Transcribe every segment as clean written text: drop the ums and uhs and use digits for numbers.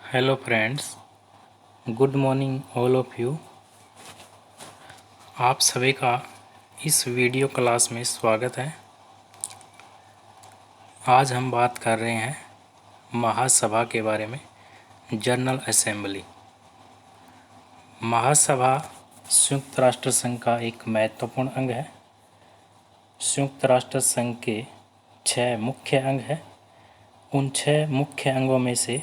Hello friends, good morning all of you. आप सभी का इस वीडियो क्लास में स्वागत है। आज हम बात कर रहे हैं महासभा के बारे में। General assembly. महासभा संयुक्त राष्ट्र संघ का एक महत्वपूर्ण अंग है। संयुक्त राष्ट्र संघ के 6 मुख्य अंग हैं। उन 6 मुख्य अंगों में से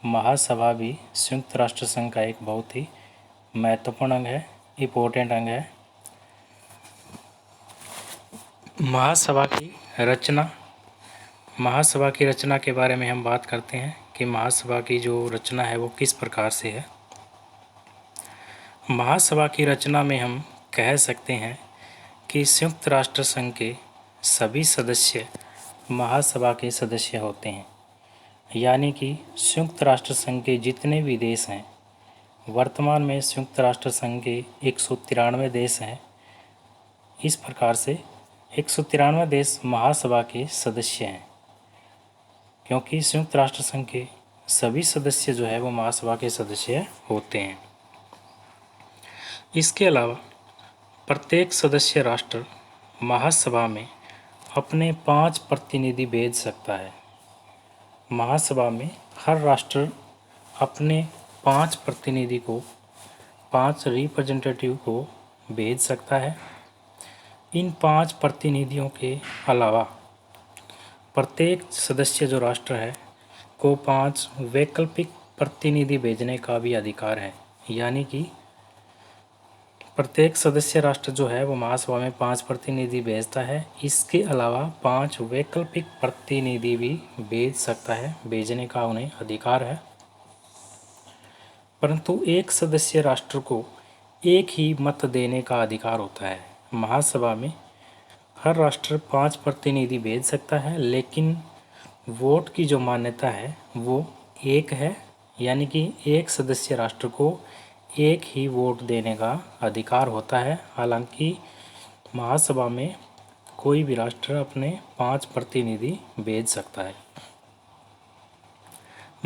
महासभा भी संयुक्त राष्ट्र संघ का एक बहुत ही महत्वपूर्ण अंग है, इम्पोर्टेंट अंग है। महासभा की रचना के बारे में हम बात करते हैं कि महासभा की जो रचना है वो किस प्रकार से है। महासभा की रचना में हम कह सकते हैं कि संयुक्त राष्ट्र संघ के सभी सदस्य महासभा के सदस्य होते हैं, यानी कि संयुक्त राष्ट्र संघ के जितने भी देश हैं, वर्तमान में संयुक्त राष्ट्र संघ के 193 देश हैं। इस प्रकार से 193 देश महासभा के सदस्य हैं, क्योंकि संयुक्त राष्ट्र संघ के सभी सदस्य जो है वो महासभा के सदस्य होते हैं। इसके अलावा प्रत्येक सदस्य राष्ट्र महासभा में अपने 5 प्रतिनिधि भेज सकता है। महासभा में हर राष्ट्र अपने 5 प्रतिनिधि को, 5 रिप्रेजेंटेटिव को भेज सकता है। इन 5 प्रतिनिधियों के अलावा प्रत्येक सदस्य जो राष्ट्र है को 5 वैकल्पिक प्रतिनिधि भेजने का भी अधिकार है, यानी कि प्रत्येक सदस्य राष्ट्र जो है वो महासभा में 5 प्रतिनिधि भेजता है। इसके अलावा 5 वैकल्पिक प्रतिनिधि भी भेज सकता है, भेजने का उन्हें अधिकार है। परंतु एक सदस्य राष्ट्र को एक ही मत देने का अधिकार होता है। महासभा में हर राष्ट्र 5 प्रतिनिधि भेज सकता है, लेकिन वोट की जो मान्यता है वो एक है, यानी कि एक सदस्य राष्ट्र को एक ही वोट देने का अधिकार होता है। हालांकि महासभा में कोई भी राष्ट्र अपने 5 प्रतिनिधि भेज सकता है।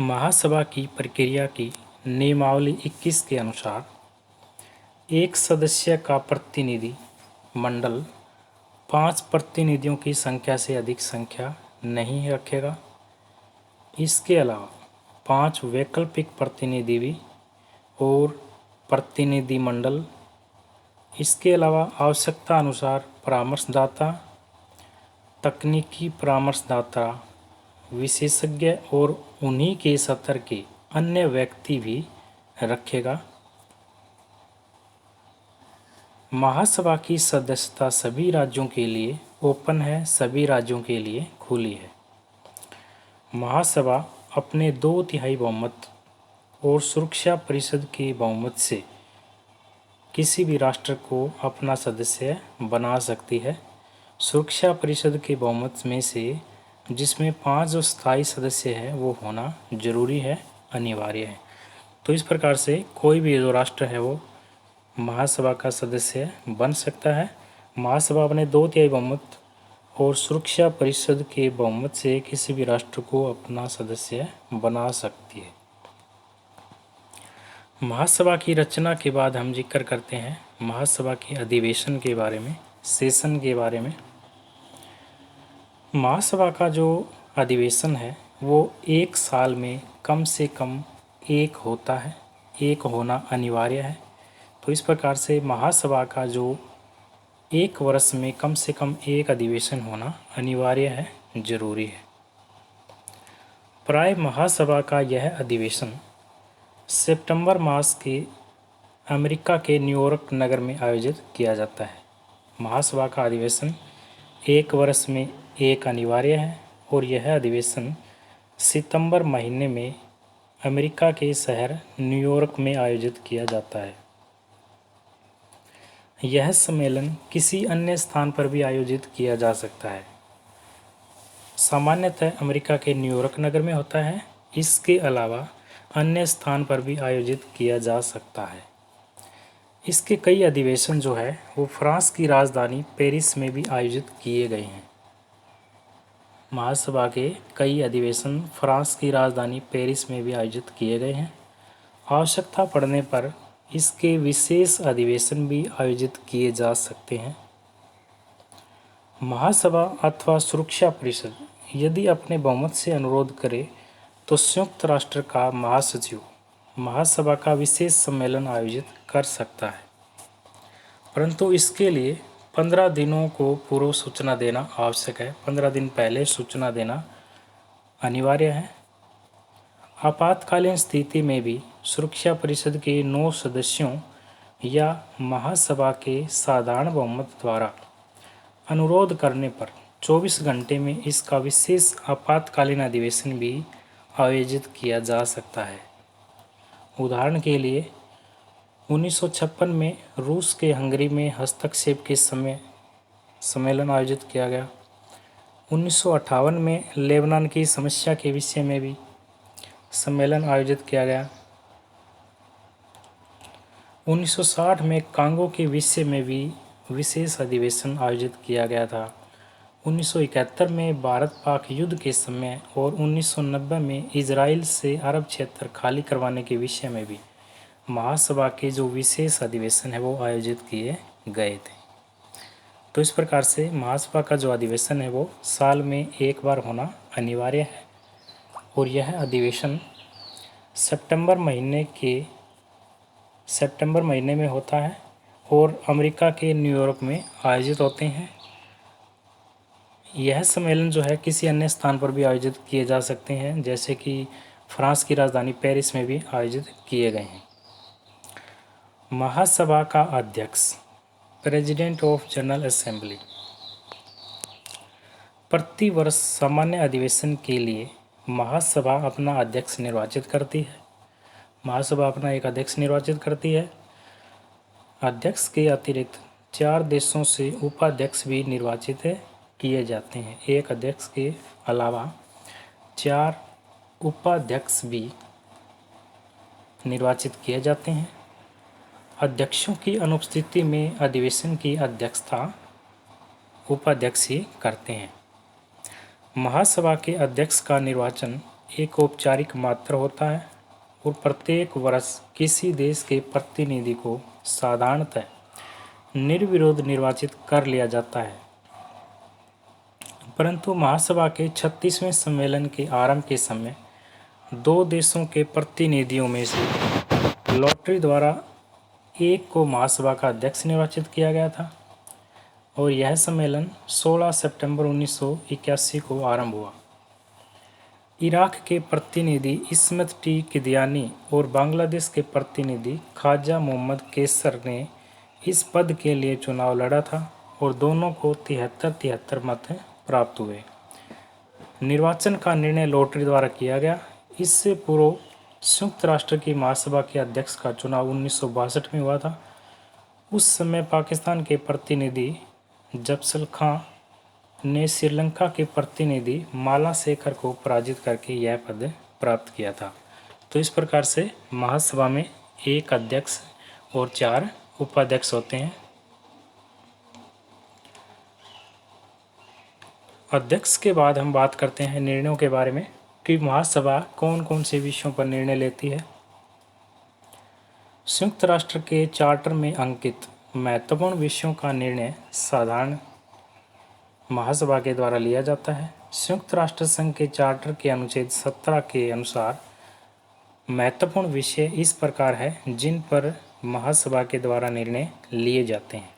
महासभा की प्रक्रिया की नियमावली 21 के अनुसार एक सदस्य का प्रतिनिधि मंडल 5 प्रतिनिधियों की संख्या से अधिक संख्या नहीं रखेगा। इसके अलावा 5 वैकल्पिक प्रतिनिधि भी और प्रतिनिधि मंडल, इसके अलावा आवश्यकता अनुसार परामर्शदाता, तकनीकी परामर्शदाता, विशेषज्ञ और उन्हीं के स्तर के अन्य व्यक्ति भी रखेगा। महासभा की सदस्यता सभी राज्यों के लिए ओपन है, सभी राज्यों के लिए खुली है। महासभा अपने 2/3 बहुमत और सुरक्षा परिषद के बहुमत से किसी भी राष्ट्र को अपना सदस्य बना सकती है। सुरक्षा परिषद के बहुमत में से जिसमें 5 जो स्थायी सदस्य है वो होना जरूरी है, अनिवार्य है। तो इस प्रकार से कोई भी जो राष्ट्र है वो महासभा का सदस्य बन सकता है। महासभा अपने 2/3 बहुमत और सुरक्षा परिषद के बहुमत से किसी भी राष्ट्र को अपना सदस्य बना सकती है। महासभा की रचना के बाद हम जिक्र करते हैं महासभा के अधिवेशन के बारे में, सेशन के बारे में। महासभा का जो अधिवेशन है वो 1 साल में कम से कम एक होता है, एक होना अनिवार्य है। तो इस प्रकार से महासभा का जो 1 वर्ष में कम से कम एक अधिवेशन होना अनिवार्य है, जरूरी है। प्राय महासभा का यह अधिवेशन सितंबर मास के अमेरिका के न्यूयॉर्क नगर में आयोजित किया जाता है। महासभा का अधिवेशन 1 वर्ष में एक अनिवार्य है और यह अधिवेशन सितंबर महीने में अमेरिका के शहर न्यूयॉर्क में आयोजित किया जाता है। यह सम्मेलन किसी अन्य स्थान पर भी आयोजित किया जा सकता है। सामान्यतः अमेरिका के न्यूयॉर्क नगर में होता है। इसके अलावा अन्य स्थान पर भी आयोजित किया जा सकता है। इसके कई अधिवेशन जो है वो फ्रांस की राजधानी पेरिस में भी आयोजित किए गए हैं। महासभा के कई अधिवेशन फ्रांस की राजधानी पेरिस में भी आयोजित किए गए हैं। आवश्यकता पड़ने पर इसके विशेष अधिवेशन भी आयोजित किए जा सकते हैं। महासभा अथवा सुरक्षा परिषद यदि अपने बहुमत से अनुरोध करे तो संयुक्त राष्ट्र का महासचिव महासभा का विशेष सम्मेलन आयोजित कर सकता है, परंतु इसके लिए 15 दिनों को पूर्व सूचना देना आवश्यक है। 15 दिन पहले सूचना देना अनिवार्य है। आपातकालीन स्थिति में भी सुरक्षा परिषद के 9 सदस्यों या महासभा के साधारण बहुमत द्वारा अनुरोध करने पर 24 घंटे में इसका विशेष आपातकालीन अधिवेशन भी आयोजित किया जा सकता है। उदाहरण के लिए 1956 में रूस के हंगरी में हस्तक्षेप के समय सम्मेलन आयोजित किया गया। 1958 में लेबनान की समस्या के विषय में भी सम्मेलन आयोजित किया गया। 1960 में कांगो के विषय में भी विशेष अधिवेशन आयोजित किया गया था। 1971 में भारत पाक युद्ध के समय और 1990 में इजराइल से अरब क्षेत्र खाली करवाने के विषय में भी महासभा के जो विशेष अधिवेशन है वो आयोजित किए गए थे। तो इस प्रकार से महासभा का जो अधिवेशन है वो साल में एक बार होना अनिवार्य है और यह अधिवेशन सितंबर महीने में होता है और अमेरिका के न्यूयॉर्क में आयोजित होते हैं। यह सम्मेलन जो है किसी अन्य स्थान पर भी आयोजित किए जा सकते हैं, जैसे कि फ्रांस की राजधानी पेरिस में भी आयोजित किए गए हैं। महासभा का अध्यक्ष प्रेसिडेंट ऑफ जनरल असेंबली प्रति वर्ष सामान्य अधिवेशन के लिए महासभा अपना अध्यक्ष निर्वाचित करती है। महासभा अपना एक अध्यक्ष निर्वाचित करती है। अध्यक्ष के अतिरिक्त 4 देशों से उपाध्यक्ष भी निर्वाचित किए जाते हैं। एक अध्यक्ष के अलावा 4 उपाध्यक्ष भी निर्वाचित किए जाते हैं। अध्यक्षों की अनुपस्थिति में अधिवेशन की अध्यक्षता उपाध्यक्ष ही करते हैं। महासभा के अध्यक्ष का निर्वाचन एक औपचारिक मात्र होता है और प्रत्येक वर्ष किसी देश के प्रतिनिधि को साधारणतः निर्विरोध निर्वाचित कर लिया जाता है, परंतु महासभा के 36वें सम्मेलन के आरंभ के समय 2 देशों के प्रतिनिधियों में से लॉटरी द्वारा एक को महासभा का अध्यक्ष निर्वाचित किया गया था और यह सम्मेलन 16 सितंबर 1981 को आरंभ हुआ। इराक के प्रतिनिधि इस्मत टी किदयानी और बांग्लादेश के प्रतिनिधि ख्वाजा मोहम्मद कैसर ने इस पद के लिए चुनाव लड़ा था और दोनों को 73 मत प्राप्त हुए। निर्वाचन का निर्णय लॉटरी द्वारा किया गया। इससे पूर्व संयुक्त राष्ट्र की महासभा के अध्यक्ष का चुनाव 1962 में हुआ था। उस समय पाकिस्तान के प्रतिनिधि जफसल खां ने श्रीलंका के प्रतिनिधि माला शेखर को पराजित करके यह पद प्राप्त किया था। तो इस प्रकार से महासभा में एक अध्यक्ष और 4 उपाध्यक्ष होते हैं। अध्यक्ष के बाद हम बात करते हैं निर्णयों के बारे में कि महासभा कौन कौन से विषयों पर निर्णय लेती है। संयुक्त राष्ट्र के चार्टर में अंकित महत्वपूर्ण विषयों का निर्णय साधारण महासभा के द्वारा लिया जाता है। संयुक्त राष्ट्र संघ के चार्टर के अनुच्छेद 17 के अनुसार महत्वपूर्ण विषय इस प्रकार है जिन पर महासभा के द्वारा निर्णय लिए जाते हैं,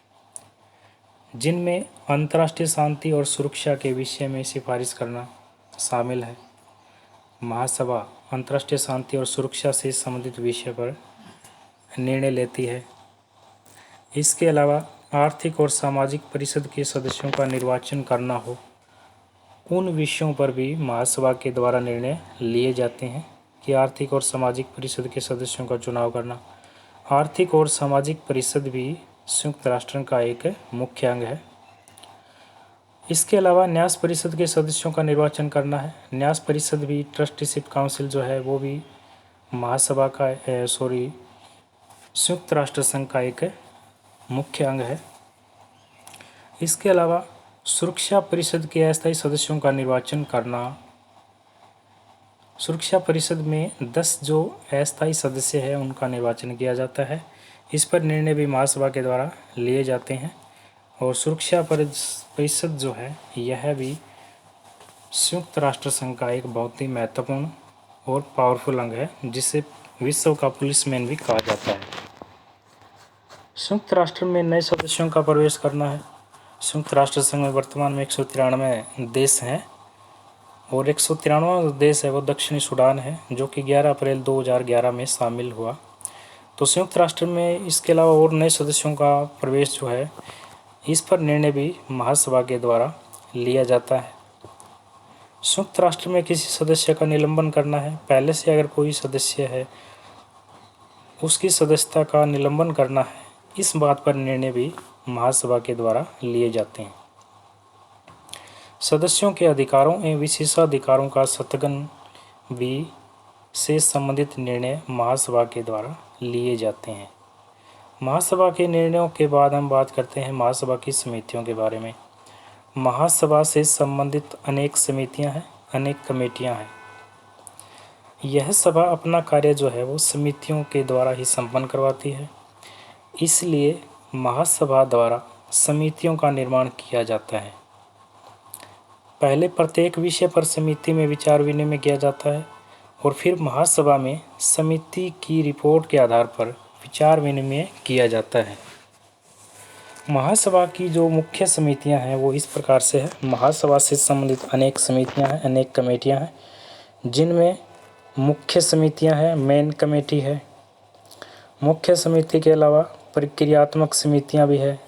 जिनमें अंतर्राष्ट्रीय शांति और सुरक्षा के विषय में सिफारिश करना शामिल है। महासभा अंतर्राष्ट्रीय शांति और सुरक्षा से संबंधित विषय पर निर्णय लेती है। इसके अलावा आर्थिक और सामाजिक परिषद के सदस्यों का निर्वाचन करना हो, उन विषयों पर भी महासभा के द्वारा निर्णय लिए जाते हैं कि आर्थिक और सामाजिक परिषद के सदस्यों का चुनाव करना। आर्थिक और सामाजिक परिषद भी संयुक्त राष्ट्र का एक मुख्य अंग है। इसके अलावा न्यास परिषद के सदस्यों का निर्वाचन करना है। न्यास परिषद भी ट्रस्टीशिप काउंसिल जो है वो भी महासभा का संयुक्त राष्ट्र संघ का एक मुख्य अंग है। इसके अलावा सुरक्षा परिषद के अस्थायी सदस्यों का निर्वाचन करना। सुरक्षा परिषद में 10 जो अस्थायी सदस्य हैं उनका निर्वाचन किया जाता है। इस पर निर्णय भी महासभा के द्वारा लिए जाते हैं। और सुरक्षा परिषद जो है यह भी संयुक्त राष्ट्र संघ का एक बहुत ही महत्वपूर्ण और पावरफुल अंग है, जिसे विश्व का पुलिसमैन भी कहा जाता है। संयुक्त राष्ट्र में नए सदस्यों का प्रवेश करना है। संयुक्त राष्ट्र संघ में वर्तमान में 193 देश हैं और 193वां देश है वो दक्षिणी सूडान है, जो कि 11 अप्रैल 2011 में शामिल हुआ। तो संयुक्त राष्ट्र में इसके अलावा और नए सदस्यों का प्रवेश जो है इस पर निर्णय भी महासभा के द्वारा लिया जाता है। संयुक्त राष्ट्र में किसी सदस्य का निलंबन करना है। पहले से अगर कोई सदस्य है उसकी सदस्यता का निलंबन करना है, इस बात पर निर्णय भी महासभा के द्वारा लिए जाते हैं। सदस्यों के अधिकारों एवं विशेषाधिकारों का स्थगन भी से संबंधित निर्णय महासभा के द्वारा लिए जाते हैं। महासभा के निर्णयों के बाद हम बात करते हैं महासभा की समितियों के बारे में। महासभा से संबंधित अनेक समितियां हैं, अनेक कमेटियां हैं। यह सभा अपना कार्य जो है वो समितियों के द्वारा ही संपन्न करवाती है, इसलिए महासभा द्वारा समितियों का निर्माण किया जाता है। पहले प्रत्येक विषय पर समिति में विचार विनिमय किया जाता है और फिर महासभा में समिति की रिपोर्ट के आधार पर विचार विनिमय किया जाता है। महासभा की जो मुख्य समितियां हैं वो इस प्रकार से है। महासभा से संबंधित अनेक समितियां हैं, अनेक कमेटियां हैं, जिनमें मुख्य समितियां हैं, मेन कमेटी है। मुख्य समिति के अलावा प्रक्रियात्मक समितियां भी है।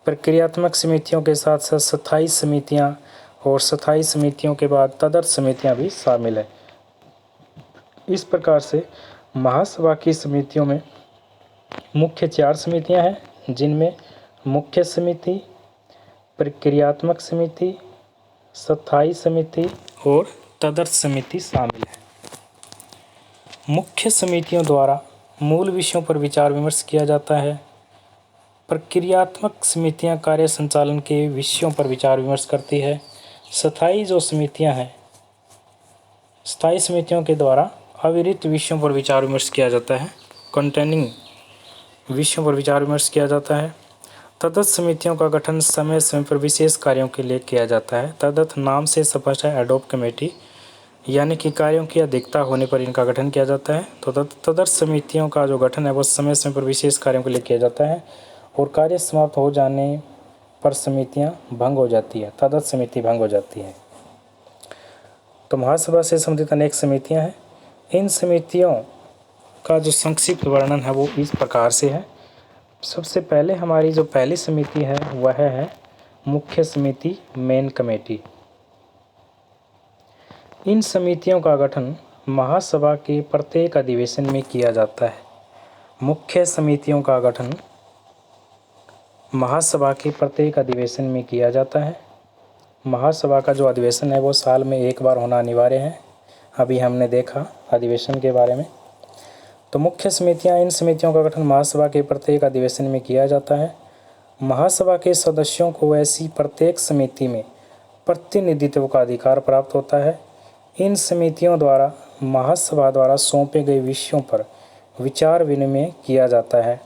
प्रक्रियात्मक समितियों के साथ साथ स्थायी समितियां और स्थायी समितियों के बाद तदर्थ समितियां भी शामिल है। इस प्रकार से महासभा की समितियों में मुख्य 4 समितियां हैं, जिनमें मुख्य समिति, प्रक्रियात्मक समिति, स्थायी समिति और तदर्थ समिति शामिल है। मुख्य समितियों द्वारा मूल विषयों पर विचार विमर्श किया जाता है। प्रक्रियात्मक समितियां कार्य संचालन के विषयों पर विचार विमर्श करती है। स्थायी जो समितियां हैं, स्थायी समितियों के द्वारा अविरत विषयों पर विचार विमर्श किया जाता है, कंटेनिंग विषयों पर विचार विमर्श किया जाता है। तदर्थ समितियों का गठन समय समय पर विशेष कार्यों के लिए किया जाता है। तदर्थ नाम से स्पष्ट है, एडॉप कमेटी, यानी कि कार्यों की अधिकता होने पर इनका गठन किया जाता है। तो तदर्थ समितियों का जो गठन है वो समय समय पर विशेष कार्यों के लिए किया जाता है और कार्य समाप्त हो जाने पर समितियां भंग हो जाती है, तदर्थ समिति भंग हो जाती है। तो महासभा से संबंधित अनेक समितियां हैं। इन समितियों का जो संक्षिप्त वर्णन है वो इस प्रकार से है। सबसे पहले हमारी जो पहली समिति है वह है मुख्य समिति, मेन कमेटी। इन समितियों का गठन महासभा के प्रत्येक अधिवेशन में किया जाता है। मुख्य समितियों का गठन महासभा के प्रत्येक अधिवेशन में किया जाता है। महासभा का जो अधिवेशन है वो साल में एक बार होना अनिवार्य है। अभी हमने देखा अधिवेशन के बारे में। तो मुख्य समितियां, इन समितियों का गठन महासभा के प्रत्येक अधिवेशन में किया जाता है। महासभा के सदस्यों को ऐसी प्रत्येक समिति में प्रतिनिधित्व का अधिकार प्राप्त होता है। इन समितियों द्वारा महासभा द्वारा सौंपे गए विषयों पर विचार विनिमय किया जाता है।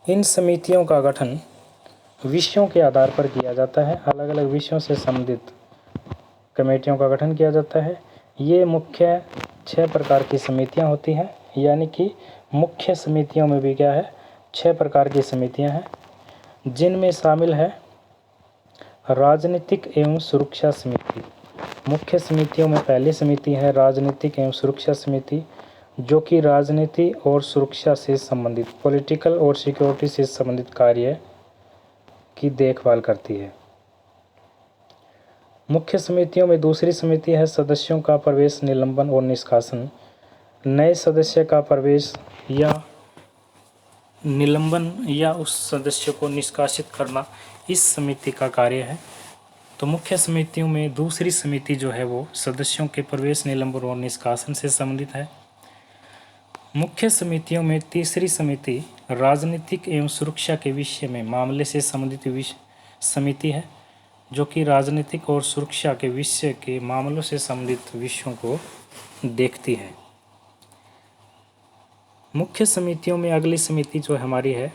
इन समितियों का गठन विषयों के आधार पर किया जाता है। अलग अलग विषयों से संबंधित कमेटियों का गठन किया जाता है। ये मुख्य 6 प्रकार की समितियां होती हैं, यानी कि मुख्य समितियों में भी क्या है, 6 प्रकार की समितियां हैं, जिनमें शामिल है राजनीतिक एवं सुरक्षा समिति। मुख्य समितियों में पहली समिति है राजनीतिक एवं सुरक्षा समिति, जो कि राजनीति और सुरक्षा से संबंधित, पॉलिटिकल और सिक्योरिटी से संबंधित कार्य की देखभाल करती है। मुख्य समितियों में दूसरी समिति है सदस्यों का प्रवेश, निलंबन और निष्कासन। नए सदस्य का प्रवेश या निलंबन या उस सदस्य को निष्कासित करना इस समिति का कार्य है। तो मुख्य समितियों में दूसरी समिति जो है वो सदस्यों के प्रवेश, निलंबन और निष्कासन से संबंधित है। मुख्य समितियों में तीसरी समिति राजनीतिक एवं सुरक्षा के विषय में मामले से संबंधित समिति है जो कि राजनीतिक और सुरक्षा के विषय के मामलों से संबंधित विषयों को देखती है। मुख्य समितियों में अगली समिति जो हमारी है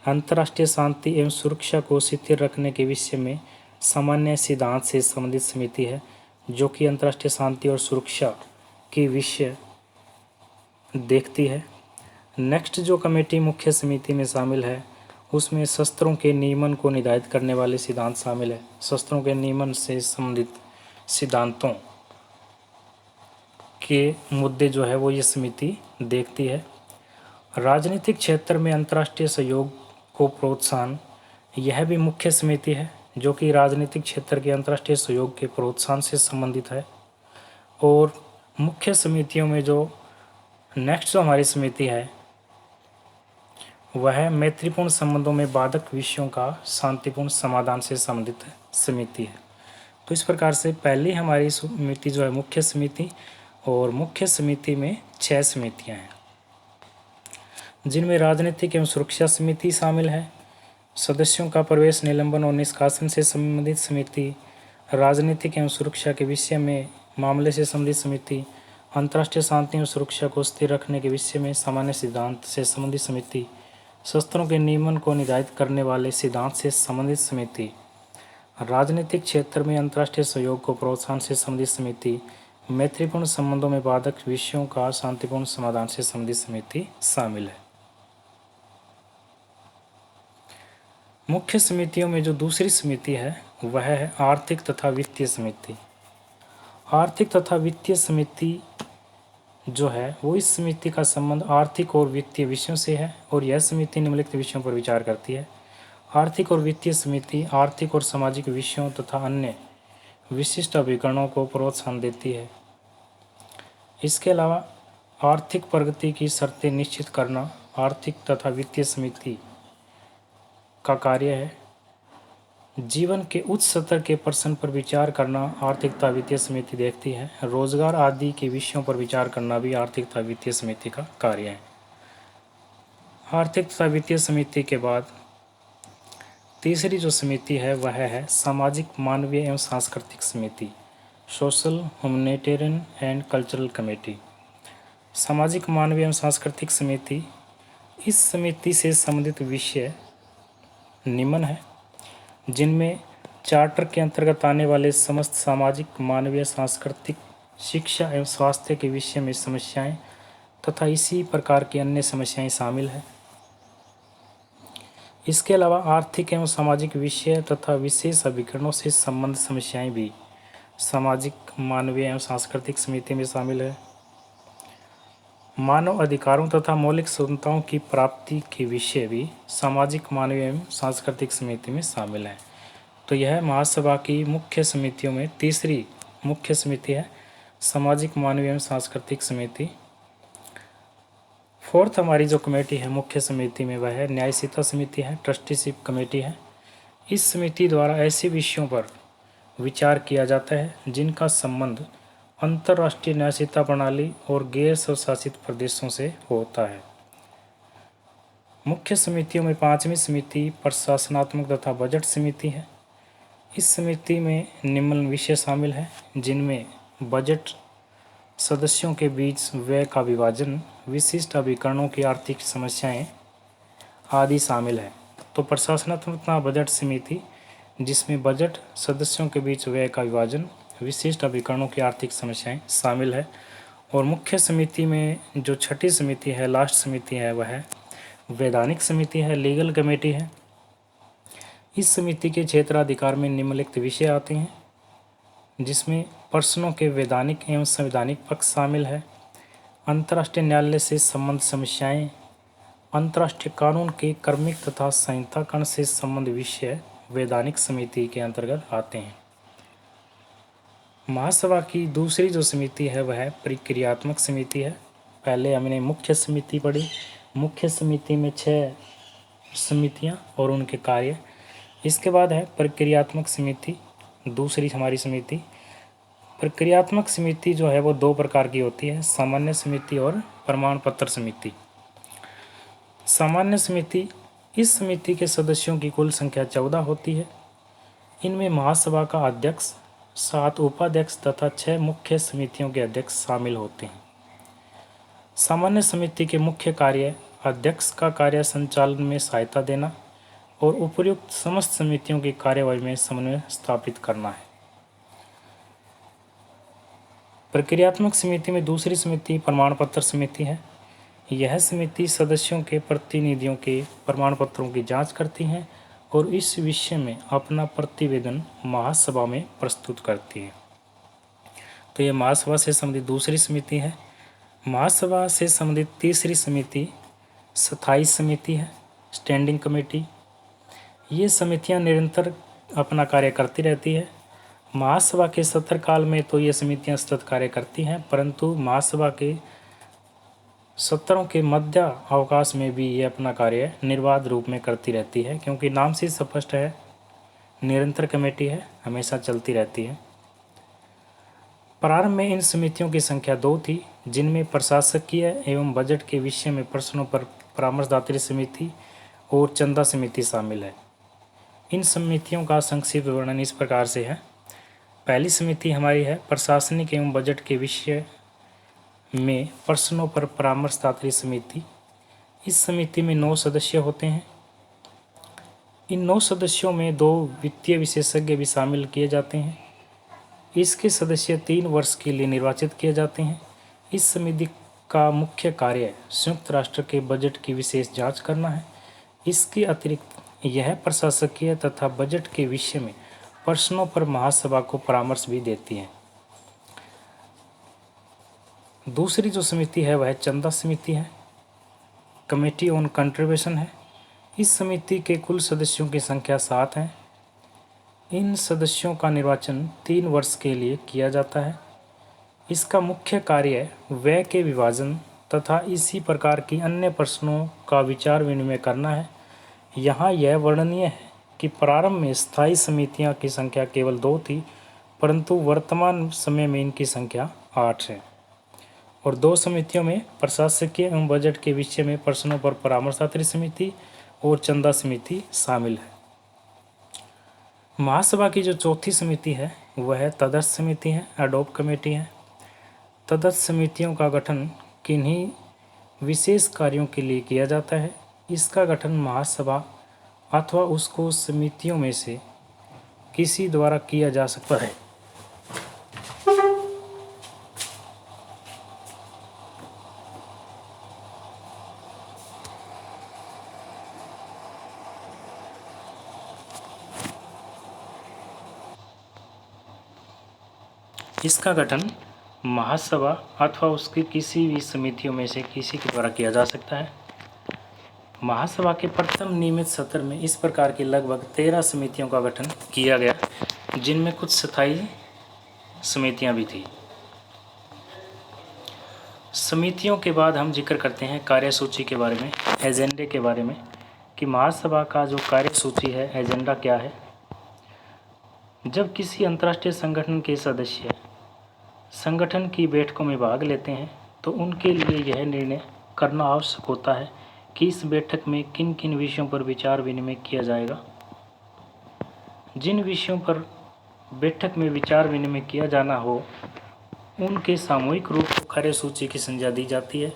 अंतर्राष्ट्रीय शांति एवं सुरक्षा को स्थिर रखने के विषय में सामान्य सिद्धांत से संबंधित समिति है जो कि अंतर्राष्ट्रीय शांति और सुरक्षा के विषय देखती है। नेक्स्ट जो कमेटी मुख्य समिति में शामिल है उसमें शस्त्रों के नियमन को निर्धारित करने वाले सिद्धांत शामिल है। शस्त्रों के नियमन से संबंधित सिद्धांतों के मुद्दे जो है वो ये समिति देखती है। राजनीतिक क्षेत्र में अंतर्राष्ट्रीय सहयोग को प्रोत्साहन, यह भी मुख्य समिति है जो कि राजनीतिक क्षेत्र के अंतर्राष्ट्रीय सहयोग के प्रोत्साहन से संबंधित है। और मुख्य समितियों में जो नेक्स्ट जो हमारी समिति है वह मैत्रीपूर्ण संबंधों में बाधक विषयों का शांतिपूर्ण समाधान से संबंधित समिति है। तो इस प्रकार से पहली हमारी समिति जो है मुख्य समिति, और मुख्य समिति में 6 समितियां हैं जिनमें राजनीतिक एवं सुरक्षा समिति शामिल है, सदस्यों का प्रवेश, निलंबन और निष्कासन से संबंधित समिति, राजनीतिक एवं सुरक्षा के विषय में मामले से संबंधित समिति, अंतर्राष्ट्रीय शांति एवं सुरक्षा को स्थिर रखने के विषय में सामान्य सिद्धांत से संबंधित समिति, शस्त्रों के नियमन को निर्धारित करने वाले सिद्धांत से संबंधित समिति, राजनीतिक क्षेत्र में अंतर्राष्ट्रीय सहयोग को प्रोत्साहन से संबंधित समिति, मैत्रीपूर्ण संबंधों में बाधक विषयों का शांतिपूर्ण समाधान से संबंधित समिति शामिल है। मुख्य समितियों में जो दूसरी समिति है वह है आर्थिक तथा वित्तीय समिति। आर्थिक तथा वित्तीय समिति जो है वो इस समिति का संबंध आर्थिक और वित्तीय विषयों से है और यह समिति निम्नलिखित विषयों पर विचार करती है। आर्थिक और वित्तीय समिति आर्थिक और सामाजिक विषयों तथा अन्य विशिष्ट अभिकरणों को प्रोत्साहन देती है। इसके अलावा आर्थिक प्रगति की शर्तें निश्चित करना आर्थिक तथा वित्तीय समिति का कार्य है। जीवन के उच्च स्तर के प्रश्न पर विचार करना आर्थिक तथा वित्तीय समिति देखती है। रोजगार आदि के विषयों पर विचार करना भी आर्थिक तथा वित्तीय समिति का कार्य है। आर्थिक तथा वित्तीय समिति के बाद तीसरी जो समिति है वह है सामाजिक, मानवीय एवं सांस्कृतिक समिति, social, humanitarian and cultural committee. सामाजिक, मानवीय एवं सांस्कृतिक समिति, इस समिति से संबंधित विषय निम्न है जिनमें चार्टर के अंतर्गत आने वाले समस्त सामाजिक, मानवीय, सांस्कृतिक, शिक्षा एवं स्वास्थ्य के विषय में समस्याएं तथा इसी प्रकार की अन्य समस्याएं शामिल हैं। इसके अलावा आर्थिक एवं सामाजिक विषय तथा विशेष अभिकरणों से संबंध समस्याएं भी सामाजिक, मानवीय एवं सांस्कृतिक समिति में शामिल है। मानव अधिकारों तथा मौलिक स्वतंत्रताओं की प्राप्ति के विषय भी सामाजिक, मानवीय एवं सांस्कृतिक समिति में शामिल हैं। तो यह महासभा की मुख्य समितियों में तीसरी मुख्य समिति है, सामाजिक, मानवीय एवं सांस्कृतिक समिति। फोर्थ हमारी जो कमेटी है मुख्य समिति में वह है न्यायशीलता समिति है, ट्रस्टीशिप कमेटी है। इस समिति द्वारा ऐसे विषयों पर विचार किया जाता है जिनका संबंध अंतर्राष्ट्रीय न्यायशीलता प्रणाली और गैर स्वशासित प्रदेशों से होता है। मुख्य समितियों में पांचवी समिति प्रशासनात्मक तथा बजट समिति है। इस समिति में निम्न विषय शामिल हैं जिनमें बजट, सदस्यों के बीच व्यय का विभाजन, विशिष्ट अभिकरणों की आर्थिक समस्याएं आदि शामिल है। तो प्रशासनात्मक बजट समिति जिसमें बजट, सदस्यों के बीच व्यय का विभाजन, विशिष्ट अभिकरणों की आर्थिक समस्याएं शामिल है। और मुख्य समिति में जो छठी समिति है, लास्ट समिति है, वह है वैधानिक समिति है, लीगल कमेटी है। इस समिति के क्षेत्राधिकार में निम्नलिखित विषय आते हैं जिसमें प्रश्नों के वैधानिक एवं संवैधानिक पक्ष शामिल है, अंतर्राष्ट्रीय न्यायालय से संबंध समस्याएं, अंतर्राष्ट्रीय कानून के क्रमिक तथा संहिताकरण से संबंध विषय वैधानिक समिति के अंतर्गत आते हैं। महासभा की दूसरी जो समिति है वह प्रक्रियात्मक समिति है। पहले हमने मुख्य समिति पढ़ी। मुख्य समिति में 6 समितियां और उनके कार्य। इसके बाद है प्रक्रियात्मक समिति, दूसरी हमारी समिति। प्रक्रियात्मक समिति जो है वो 2 प्रकार की होती है, सामान्य समिति और प्रमाण पत्र समिति। सामान्य समिति, इस समिति के सदस्यों की कुल संख्या 14 होती है। इनमें महासभा का अध्यक्ष, 7 उपाध्यक्ष तथा 6 मुख्य समितियों के अध्यक्ष शामिल होते हैं। सामान्य समिति के मुख्य कार्य अध्यक्ष का कार्य संचालन में सहायता देना और उपर्युक्त समस्त समितियों की कार्यवाही में समन्वय स्थापित करना है। प्रक्रियात्मक समिति में दूसरी समिति प्रमाण पत्र समिति है। यह समिति सदस्यों के प्रतिनिधियों के प्रमाण पत्रों की जांच करती है और इस विषय में अपना प्रतिवेदन महासभा में प्रस्तुत करती है। तो यह महासभा से संबंधित दूसरी समिति है। महासभा से संबंधित तीसरी समिति स्थायी समिति है, स्टैंडिंग कमेटी। ये समितियां निरंतर अपना कार्य करती रहती है। महासभा के सत्र काल में तो ये समितियां सतत कार्य करती हैं, परंतु महासभा के सत्रों के मध्य अवकाश में भी ये अपना कार्य निर्बाध रूप में करती रहती है, क्योंकि नाम से स्पष्ट है, निरंतर कमेटी है, हमेशा चलती रहती है। प्रारंभ में इन समितियों की संख्या 2 थी, जिनमें प्रशासकीय एवं बजट के विषय में प्रश्नों पर परामर्शदात्री समिति और चंदा समिति शामिल है। इन समितियों का संक्षिप्त वर्णन इस प्रकार से है। पहली समिति हमारी है प्रशासनिक एवं बजट के विषय में प्रश्नों पर परामर्शदात्री समिति। इस समिति में 9 सदस्य होते हैं। इन 9 सदस्यों में 2 वित्तीय विशेषज्ञ भी शामिल किए जाते हैं। इसके सदस्य 3 वर्ष के लिए निर्वाचित किए जाते हैं। इस समिति का मुख्य कार्य संयुक्त राष्ट्र के बजट की विशेष जांच करना है। इसके अतिरिक्त यह प्रशासकीय तथा बजट के विषय में प्रश्नों पर महासभा को परामर्श भी देती है। दूसरी जो समिति है वह चंदा समिति है, कमेटी ऑन कंट्रीब्यूशन है। इस समिति के कुल सदस्यों की संख्या 7 है। इन सदस्यों का निर्वाचन 3 वर्ष के लिए किया जाता है। इसका मुख्य कार्य व्यय के विभाजन तथा इसी प्रकार की अन्य प्रश्नों का विचार विनिमय करना है। यहाँ यह वर्णनीय है कि प्रारंभ में स्थायी समितियाँ की संख्या केवल 2 थी, परंतु वर्तमान समय में इनकी संख्या 8 है और 2 समितियों में प्रशासकीय एवं बजट के विषय में प्रश्नों पर परामर्शदात्री समिति और चंदा समिति शामिल है। महासभा की जो चौथी समिति है वह तदर्थ समिति है, एडॉप कमेटी है। तदर्थ समितियों का गठन किन्हीं विशेष कार्यों के लिए किया जाता है। इसका गठन महासभा अथवा उसको समितियों में से किसी द्वारा किया जा सकता है। इसका गठन महासभा अथवा उसकी किसी भी समितियों में से किसी के द्वारा किया जा सकता है। महासभा के प्रथम नियमित सत्र में इस प्रकार की लगभग 13 समितियों का गठन किया गया, जिनमें कुछ स्थायी समितियां भी थी। समितियों के बाद हम जिक्र करते हैं कार्यसूची के बारे में, एजेंडे के बारे में, कि महासभा का जो कार्यसूची है, एजेंडा क्या है। जब किसी अंतर्राष्ट्रीय संगठन के सदस्य संगठन की बैठकों में भाग लेते हैं तो उनके लिए यह निर्णय करना आवश्यक होता है कि इस बैठक में किन किन विषयों पर विचार विनिमय किया जाएगा। जिन विषयों पर बैठक में विचार विनिमय किया जाना हो उनके सामूहिक रूप से कार्यसूची की संज्ञा दी जाती है।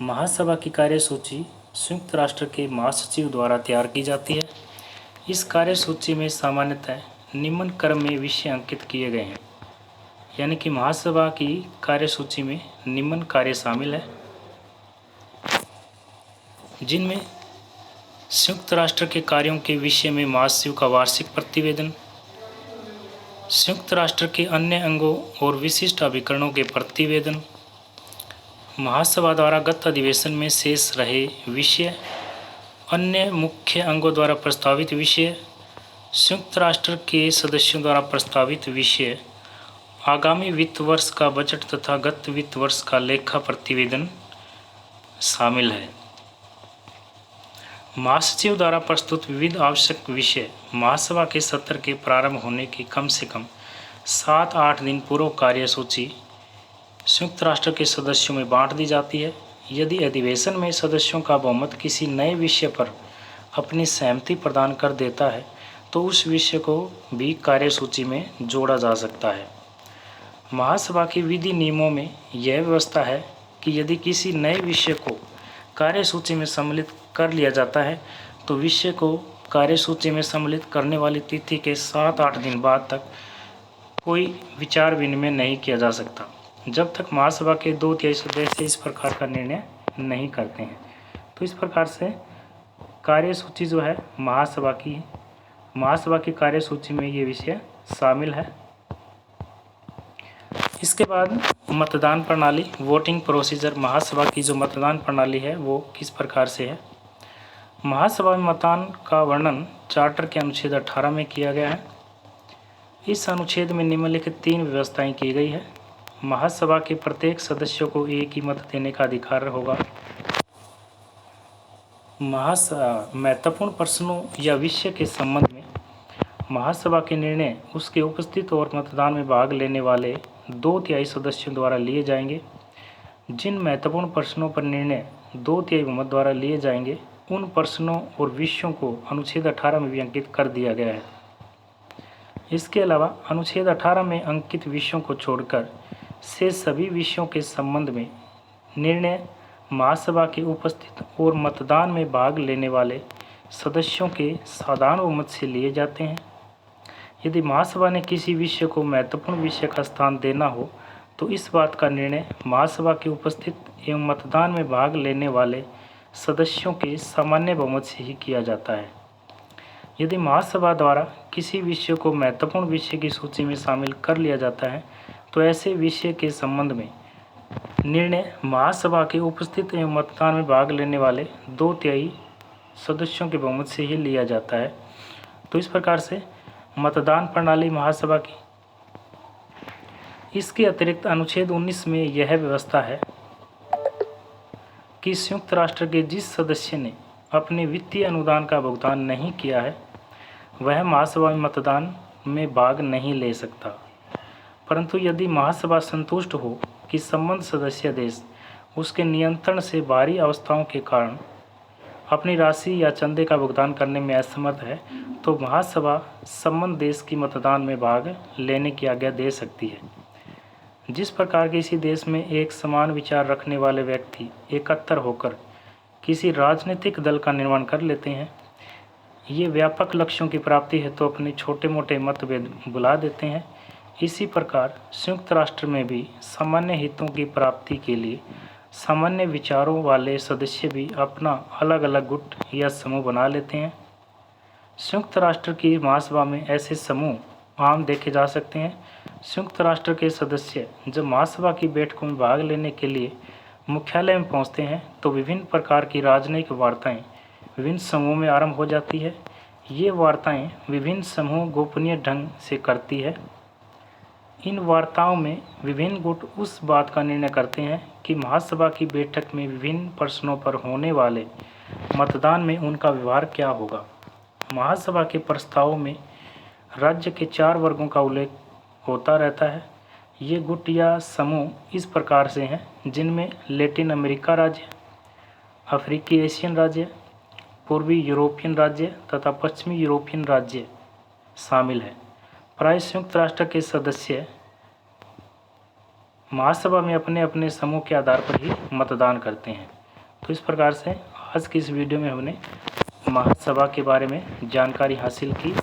महासभा की कार्यसूची संयुक्त राष्ट्र के महासचिव द्वारा तैयार की जाती है। इस कार्यसूची में सामान्यतः निम्न क्रम में विषय अंकित किए गए हैं, यानी कि महासभा की कार्यसूची में निम्न कार्य शामिल है, जिनमें संयुक्त राष्ट्र के कार्यों के विषय में महासचिव का वार्षिक प्रतिवेदन, संयुक्त राष्ट्र के अन्य अंगों और विशिष्ट अभिकरणों के प्रतिवेदन, महासभा द्वारा गत अधिवेशन में शेष रहे विषय, अन्य मुख्य अंगों द्वारा प्रस्तावित विषय, संयुक्त राष्ट्र के सदस्यों द्वारा प्रस्तावित विषय, आगामी वित्त वर्ष का बजट तथा गत वित्त वर्ष का लेखा प्रतिवेदन शामिल है। महासचिव द्वारा प्रस्तुत विविध आवश्यक विषय महासभा के सत्र के प्रारंभ होने के कम से कम 7-8 दिन पूर्व कार्यसूची संयुक्त राष्ट्र के सदस्यों में बांट दी जाती है। यदि अधिवेशन में सदस्यों का बहुमत किसी नए विषय पर अपनी सहमति प्रदान कर देता है तो उस विषय को भी कार्यसूची में जोड़ा जा सकता है। महासभा के विधि नियमों में यह व्यवस्था है कि यदि किसी नए विषय को कार्यसूची में सम्मिलित कर लिया जाता है तो विषय को कार्यसूची में सम्मिलित करने वाली तिथि के 7-8 दिन बाद तक कोई विचार विनिमय नहीं किया जा सकता, जब तक महासभा के 2/3 सदस्य इस प्रकार का निर्णय नहीं करते हैं। तो इस प्रकार से कार्यसूची जो है महासभा की कार्यसूची में ये विषय शामिल है। इसके बाद मतदान प्रणाली, वोटिंग प्रोसीजर। महासभा की जो मतदान प्रणाली है वो किस प्रकार से है। महासभा में मतदान का वर्णन चार्टर के अनुच्छेद 18 में किया गया है। इस अनुच्छेद में निम्नलिखित 3 व्यवस्थाएं की गई है। महासभा के प्रत्येक सदस्यों को एक ही मत देने का अधिकार होगा। महत्वपूर्ण प्रश्नों या विषय के संबंध में महासभा के निर्णय उसके उपस्थित और मतदान में भाग लेने वाले 2/3 सदस्यों द्वारा लिए जाएंगे। जिन महत्वपूर्ण प्रश्नों पर निर्णय 2/3 बहुमत द्वारा लिए जाएंगे उन प्रश्नों और विषयों को अनुच्छेद 18 में भी अंकित कर दिया गया है। इसके अलावा अनुच्छेद 18 में अंकित विषयों को छोड़कर से सभी विषयों के संबंध में निर्णय महासभा के उपस्थित और मतदान में भाग लेने वाले सदस्यों के साधारण बहुमत से लिए जाते हैं। यदि महासभा ने किसी विषय को महत्वपूर्ण विषय का स्थान देना हो तो इस बात का निर्णय महासभा के उपस्थित एवं मतदान में भाग लेने वाले सदस्यों के सामान्य बहुमत से ही किया जाता है। यदि महासभा द्वारा किसी विषय को महत्वपूर्ण विषय की सूची में शामिल कर लिया जाता है तो ऐसे विषय के संबंध में निर्णय महासभा के उपस्थित एवं मतदान में भाग लेने वाले 2/3 सदस्यों के बहुमत से ही लिया जाता है। तो इस प्रकार से मतदान प्रणाली महासभा की। इसके अतिरिक्त अनुच्छेद 19 में यह व्यवस्था है कि संयुक्त राष्ट्र के जिस सदस्य ने अपने वित्तीय अनुदान का भुगतान नहीं किया है वह महासभा में मतदान में भाग नहीं ले सकता, परंतु यदि महासभा संतुष्ट हो कि संबद्ध सदस्य देश उसके नियंत्रण से बाहरी अवस्थाओं के कारण अपनी राशि या चंदे का भुगतान करने में असमर्थ है तो महासभा संबद्ध देश की मतदान में भाग लेने की आज्ञा दे सकती है। जिस प्रकार किसी देश में एक समान विचार रखने वाले व्यक्ति एकत्र होकर किसी राजनीतिक दल का निर्माण कर लेते हैं, ये व्यापक लक्ष्यों की प्राप्ति है तो अपने छोटे मोटे मतभेद भुला देते हैं, इसी प्रकार संयुक्त राष्ट्र में भी सामान्य हितों की प्राप्ति के लिए सामान्य विचारों वाले सदस्य भी अपना अलग अलग गुट या समूह बना लेते हैं। संयुक्त राष्ट्र की महासभा में ऐसे समूह आम देखे जा सकते हैं। संयुक्त राष्ट्र के सदस्य जब महासभा की बैठकों में भाग लेने के लिए मुख्यालय में पहुंचते हैं तो विभिन्न प्रकार की राजनयिक वार्ताएं विभिन्न समूहों में आरंभ हो जाती है। ये वार्ताएं विभिन्न समूह गोपनीय ढंग से करती है। इन वार्ताओं में विभिन्न गुट उस बात का निर्णय करते हैं कि महासभा की बैठक में विभिन्न प्रश्नों पर होने वाले मतदान में उनका व्यवहार क्या होगा। महासभा के प्रस्तावों में राज्य के 4 वर्गों का उल्लेख होता रहता है। ये गुट या समूह इस प्रकार से हैं जिनमें लैटिन अमेरिका राज्य, अफ्रीकी एशियन राज्य, पूर्वी यूरोपियन राज्य तथा पश्चिमी यूरोपियन राज्य शामिल हैं। प्राय संयुक्त राष्ट्र के सदस्य महासभा में अपने अपने समूह के आधार पर ही मतदान करते हैं। तो इस प्रकार से आज की इस वीडियो में हमने महासभा के बारे में जानकारी हासिल की।